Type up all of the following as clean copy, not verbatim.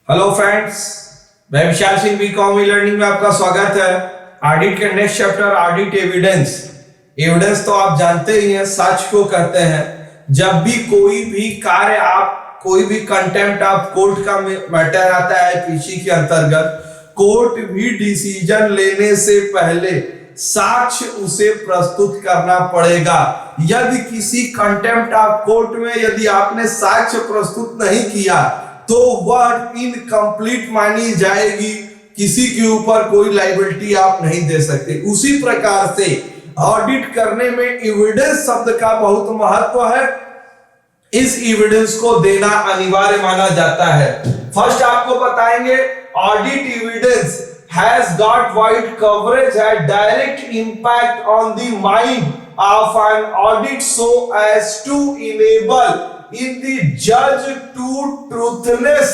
Hello friends, मैं Vishal Singh BCom learning में आपका स्वागत है। ऑडिट के next chapter audit evidence. Evidence तो आप जानते ही हैं, सच को कहते हैं। जब भी कोई भी कार्य आप कोई भी कंटेम्प्ट ऑफ कोर्ट का मैटर आता है पीसी के अंतर्गत, कोर्ट भी डिसीजन लेने से पहले साक्ष्य उसे प्रस्तुत करना पड़ेगा। यदि किसी कंटेम्प्ट ऑफ कोर्ट में यदि आपने साक्ष्य प्रस्तुत नहीं किया तो वह इनकम्प्लीट मानी जाएगी, किसी के ऊपर कोई लायबिलिटी आप नहीं दे सकते। उसी प्रकार से ऑडिट करने में एविडेंस शब्द का बहुत महत्व है। इस एविडेंस को देना अनिवार्य माना जाता है। फर्स्ट आपको बताएंगे, audit evidence has got wide coverage and direct impact on the mind of an audit so as to enable in the judge to truthness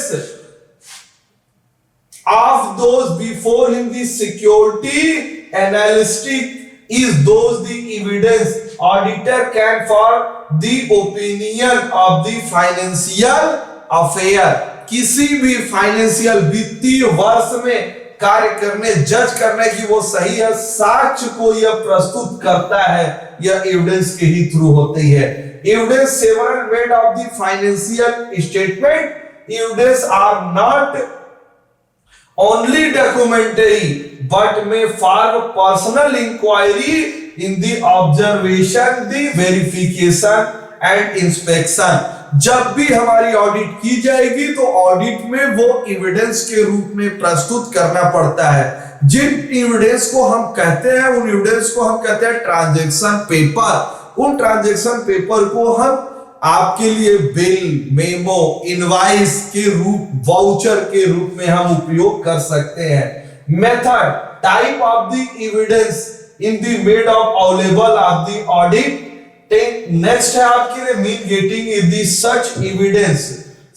of those before him. The security analytic is those the evidence auditor can for the opinion of the financial affair. किसी भी financial वित्तीय वर्ष में कार्य करने, जज करने की वो सही है, साक्ष्य को यह प्रस्तुत करता है, यह एविडेंस के ही थ्रू होती है। Evidence several made of the financial statement. Evidence are not only documentary but may for personal enquiry in the observation, the verification and inspection. जब भी हमारी ऑडिट की जाएगी तो ऑडिट में वो एविडेंस के रूप में प्रस्तुत करना पड़ता है। जिन एविडेंस को हम कहते हैं, उन एविडेंस को हम कहते हैं ट्रांजैक्शन पेपर। उन ट्रांजैक्शन पेपर को हम आपके लिए बिल, मेमो, इनवॉइस के रूप, वाउचर के रूप में हम उपयोग कर सकते हैं। Method, type of the evidence in the made of available of the audit. Next है आपके लिए mean getting is the such evidence.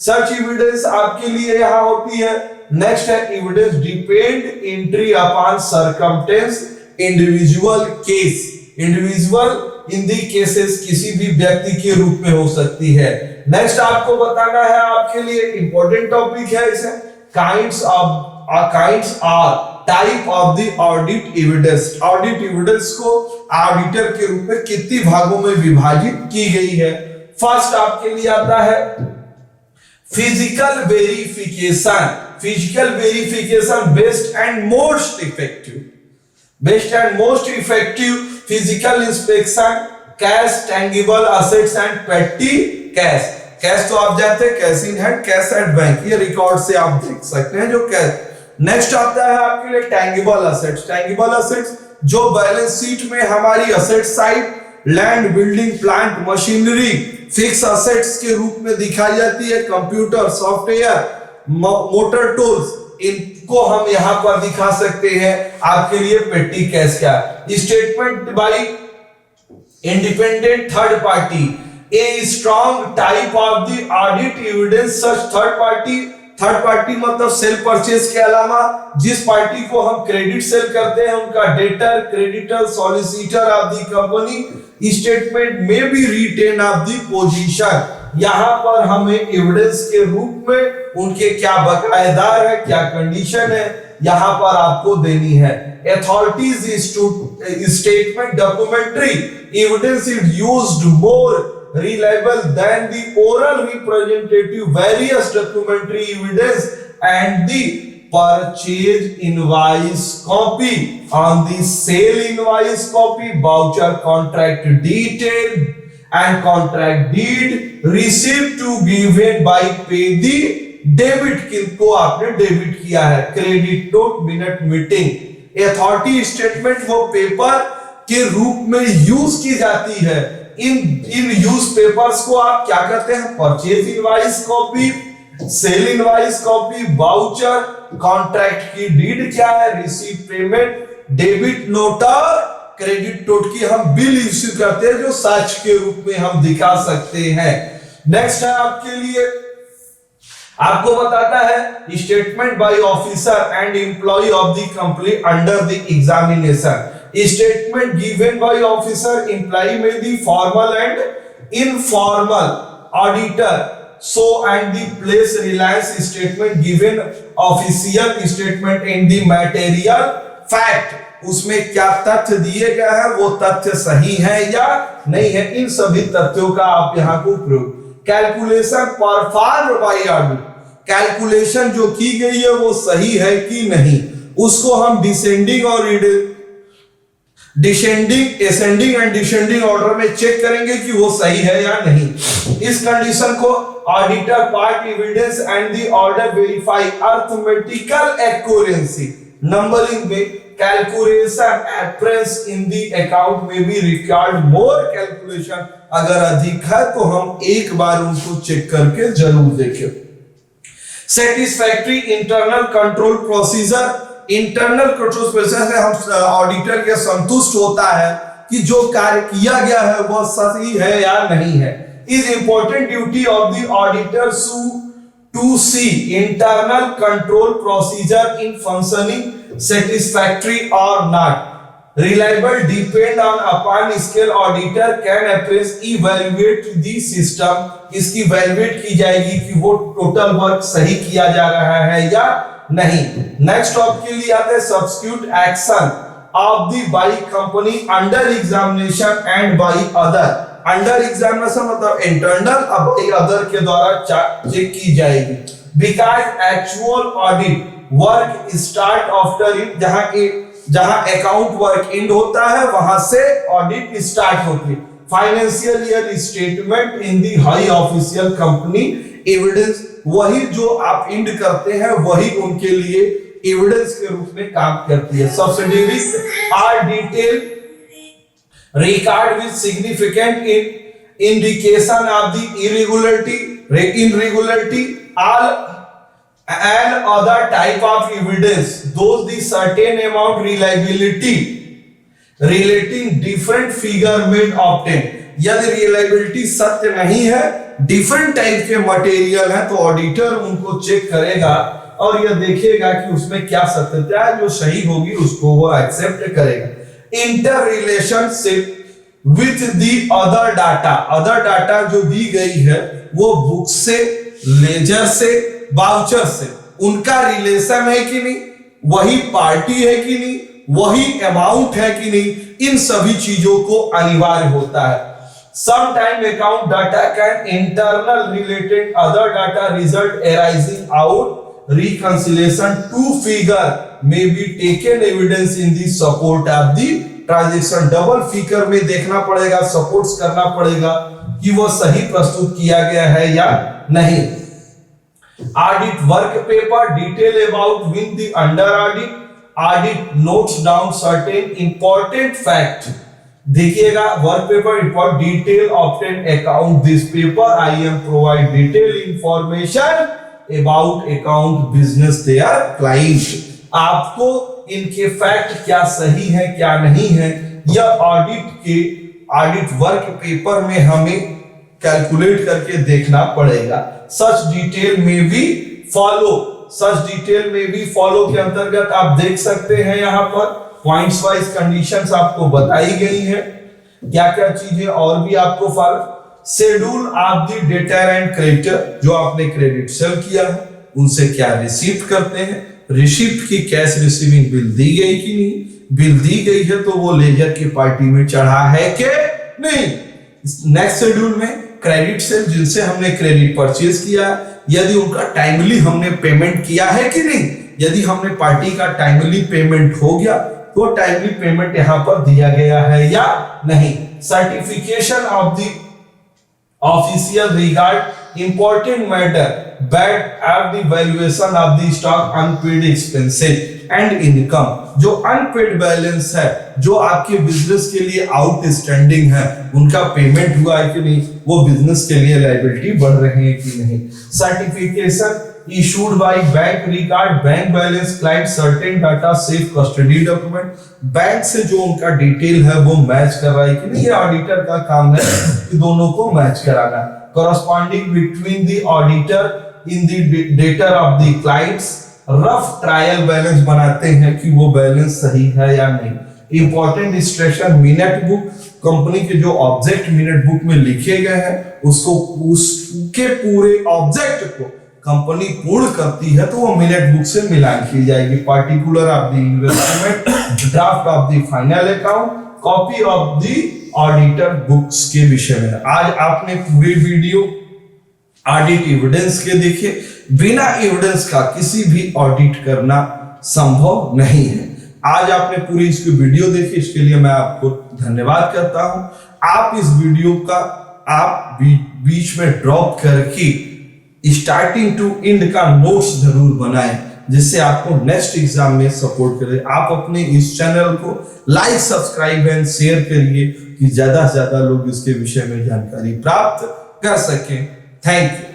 Such evidence आपके लिए यहां होती है। नेक्स्ट है evidence depend entry upon circumstance individual case. Individual in the cases किसी भी व्यक्ति के रूप में हो सकती है। नेक्स्ट आपको बताना है, आपके लिए इंपॉर्टेंट टॉपिक है इसे, kinds are type of the audit evidence. Audit evidence को ऑडिटर के रूप में कितनी भागों में विभाजित की गई है। फर्स्ट आपके लिए आता है physical verification. Physical verification best and most effective. Best and most effective physical inspection, cash, tangible assets and पेटी कैश। कैश तो आप जानते हैं, cash in hand, cash at bank, ये रिकॉर्ड से आप देख सकते हैं जो कैश। नेक्स्ट आता है आपके लिए टेंजिबल असेट्स। टेंजिबल असेट्स जो बैलेंस शीट में हमारी asset side, land, building, plant, machinery, fix assets के रूप में दिखाई जाती है। कंप्यूटर, सॉफ्टवेयर, मोटर टूल्स, इनको हम यहां पर दिखा सकते हैं। आपके लिए पेटी कैश का statement by independent third party, a strong type of the audit evidence. Such third party मतलब सेल परचेज के अलावा जिस पार्टी को हम क्रेडिट सेल करते हैं, उनका debtor, creditor, solicitor of the company statement में भी रिटेन ऑफ द पोजीशन। यहां पर हमें एविडेंस के रूप में उनके क्या बकायेदार है, क्या कंडीशन है, यहां पर आपको देनी है। Authorities statement documentary evidence is used more reliable than the oral representative various documentary evidence and the purchase invoice copy on the sale invoice copy, voucher, contract detail and contract deed received to given by pay the debit। किनको आपने debit किया है, credit note, minute meeting. Authority statement वो paper के रूप में use की जाती है। इन यूज पेपर्स को आप क्या कहते हैं, purchase invoice copy, sale invoice copy, voucher, contract की डीड क्या है, रिसीव पेमेंट, डेबिट नोट और क्रेडिट नोट की हम बिल इश्यू करते हैं जो साक्ष्य के रूप में हम दिखा सकते हैं। नेक्स्ट है आपके लिए, आपको बताता है statement by officer and employ of the company under the examination. Statement given by officer, employee may be formal and informal. Auditor so and the place reliance statement given official statement in the material fact, उसमें क्या तथ्य दिए गए हैं, वो तथ्य सही है या नहीं है, इन सभी तथ्यों का आप यहाँ को प्रयोग। Calculation performed by audit, calculation जो की गई है वो सही है कि नहीं, उसको हम डिसेंडिंग और असेंडिंग एंड डिसेंडिंग ऑर्डर में चेक करेंगे कि वो सही है या नहीं। इस कंडीशन को auditor part evidence and the order verify arithmetical accuracy. Numbering में कैलकुलेशन एप्रेंस इन द अकाउंट में भी रिक्वायर्ड मोर कैलकुलेशन, अगर अधिक है तो हम एक बार उनको चेक करके जरूर देखें। Satisfactory internal control procedure, internal control procedure से हम ऑडिटर के संतुष्ट होता है कि जो कार्य किया गया है वह सही है या नहीं है। Is important duty of the auditor to see internal control procedure in functioning satisfactory or not. Reliable depend on upon skill auditor can appraise evaluate the system, इसकी evaluate की जाएगी कि वो टोटल वर्क सही किया जा रहा है या नहीं। नेक्स्ट टॉपिक के लिए आते हैं substitute action of the by company under examination and by other। Under examination मतलब इंटरनल, अब अदर के द्वारा चेक की जाएगी। Because actual audit work start after it, जहां अकाउंट वर्क एंड होता है वहां से ऑडिट स्टार्ट होती है। Financial year statement in the high official company evidence, वही जो आप एंड करते हैं वही उनके लिए एविडेंस के रूप में काम करती है। Subsidies are detail record with significant indication of the irregularity all and other type of evidence those the certain amount reliability relating different figure made obtain। यदि रिलायबिलिटी सत्य नहीं है, डिफरेंट टाइप के मटेरियल है, तो ऑडिटर उनको check करेगा और यह देखेगा कि उसमें क्या सत्यता है, जो सही होगी उसको वो एक्सेप्ट करेगा। Inter relationship with the other data, other data जो दी गई है वो बुक से, लेजर से, वाउचर से, उनका रिलेशन है कि नहीं, वही पार्टी है कि नहीं, वही अमाउंट है कि नहीं, इन सभी चीजों को अनिवार्य होता है। Sometime account data can internal related other data result arising out reconciliation to figure may be taken evidence in the support of the transaction। Double figure में देखना पड़ेगा, सपोर्ट्स करना पड़ेगा कि वो सही प्रस्तुत किया गया है या नहीं। Audit work paper detail about win the under audit, audit notes down certain important fact. देखिएगा work paper report detail obtain account this paper I am provide detail information about account business their client. आपको इनके fact क्या सही है क्या नहीं है, यह ऑडिट वर्क पेपर में हमें कैलकुलेट करके देखना पड़ेगा। सच डिटेल में भी फॉलो, सच डिटेल में भी फॉलो के अंतर्गत आप देख सकते हैं यहाँ पर पॉइंट्स वाइज कंडीशंस आपको बताई गई है, क्या क्या चीजें और भी आपको follow. Schedule of the debtor and creditor, जो आपने क्रेडिट सेल किया है उनसे क्या रिसीव करते हैं, रिसिप्ट की कैश रिसीविंग बिल दी गई कि नहीं, बिल दी गई है तो वो लेजर की पार्टी में चढ़ा है कि नहीं। नेक्स्ट शेड्यूल में क्रेडिट सेल जिनसे हमने क्रेडिट परचेज किया, यदि उनका टाइमली हमने पेमेंट किया है कि नहीं, यदि हमने पार्टी का टाइमली पेमेंट हो गया तो टाइमली पेमेंट यहां पर दिया गया है या नहीं। Certification of the official regard important matter bad at the valuation of the stock unpaid expenses and income, जो अनपेड बैलेंस है, जो आपके बिजनेस के लिए आउटस्टैंडिंग है, उनका पेमेंट हुआ है कि नहीं, वो बिजनेस के लिए लायबिलिटी बढ़ रही है कि नहीं। Certification issued by bank regard bank balance client certain data safe custody document, bank से जो उनका डिटेल है वो मैच कर रहा है कि नहीं, ये ऑडिटर का काम है कि दोनों को मैच कराना। corresponding between the auditor in the data of the clients, rough trial balance बनाते हैं कि वो बैलेंस सही है या नहीं। Important station minute book company के जो ऑब्जेक्ट मिनट बुक में लिखे गए हैं उसके पूरे ऑब्जेक्ट को कंपनी पूर्ण करती है तो वो मिनट बुक से मिलान की जाएगी। Particular of the investment, draft of the final account, copy of the auditor books के विषय में। आज आपने पूरी वीडियो ऑडिट एविडेंस के देखे। बिना एविडेंस का किसी भी ऑडिट करना संभव नहीं है। आज आपने पूरी इसकी वीडियो देखी, इसके लिए मैं आपको धन्यवाद करता हूं। आप इस वीडियो का आप बीच में ड्रॉप करके स्टार्टिंग टू एंड का नोट्स जरूर बनाएं, जिससे आपको नेक्स्ट एग्जाम में सपोर्ट करे। आप अपने इस चैनल को लाइक, सब्सक्राइब एंड शेयर करिए कि ज्यादा से ज्यादा लोग इसके विषय में जानकारी प्राप्त कर सकें। Thank you.